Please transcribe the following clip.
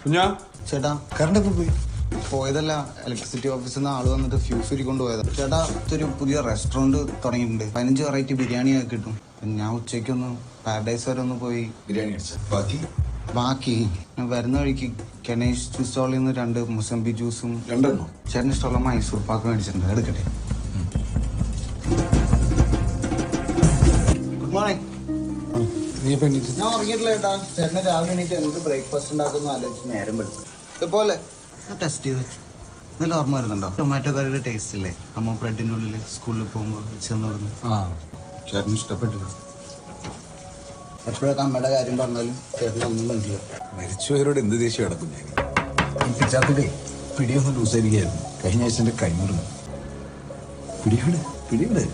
കുഞ്ഞാ ചേട്ടാ കറണ്ട് ഒക്കെ പോയി പോയതല്ല ഇലക്ട്രിസിറ്റി ഓഫീസിൽ നിന്ന് ആള് വന്നിട്ട് ഫ്യൂസ് ഉരുക്കൊണ്ട് പോയതാ. ചേട്ടാ ഇതൊരു പുതിയ റെസ്റ്റോറന്റ് തുടങ്ങിയിട്ടുണ്ട്. 15 വെറൈറ്റി ബിരിയാണി ഒക്കെ കിട്ടും. ഞാൻ ഉച്ചയ്ക്കൊന്ന് പാരഡൈസ് വരെ ഒന്ന് പോയി ബിരിയാണി ബാക്കി വരുന്ന വഴിക്ക് ഗണേഷ് ജ്യൂസ് സ്റ്റോളിൽ നിന്ന് 2 മുസംബി ജ്യൂസും രണ്ടെണ്ണോ ചേട്ടന് ഇഷ്ടമുള്ള മൈസൂർ പാക്ക് മേടിച്ചിട്ടുണ്ട്. എടുക്കട്ടെ. Good morning. ഞാൻ ഉറങ്ങിയിട്ടില്ല ചേട്ടാ. ചേട്ടന് രാവിലെ എണീറ്റ് എന്ത് ബ്രേക്ക്ഫാസ്റ്റ് ഉണ്ടാക്കുന്ന ആലോചിച്ച് നേരം വിളിച്ചു. ഇതുപോലെ ടെസ്റ്റ് ചെയ്ത് നല്ല ഓർമ്മ വരുന്നുണ്ടോ? ടൊമാറ്റോ കറിയുടെ ടേസ്റ്റ് ഇല്ലേ അമ്മ ബ്രെഡിൻ്റെ ഉള്ളിൽ സ്കൂളിൽ പോകുമ്പോൾ ചെന്നോടുന്നു. ചേട്ടന് ഇഷ്ടപ്പെട്ടില്ല. എപ്പോഴൊക്കെ അമ്മയുടെ കാര്യം പറഞ്ഞാലും ചേട്ടനൊന്നും മനസ്സിലാവും. മരിച്ചുപോയവരോട് എന്ത് ദേഷ്യം കിടക്കും ഞാൻ. പിച്ചാത്തിൻ്റെ പിടിയൊന്ന് ലൂസായിരിക്കായിരുന്നു. കഴിഞ്ഞ ആഴ്ച എൻ്റെ കൈമുറിഞ്ഞു. പിടിയുടെ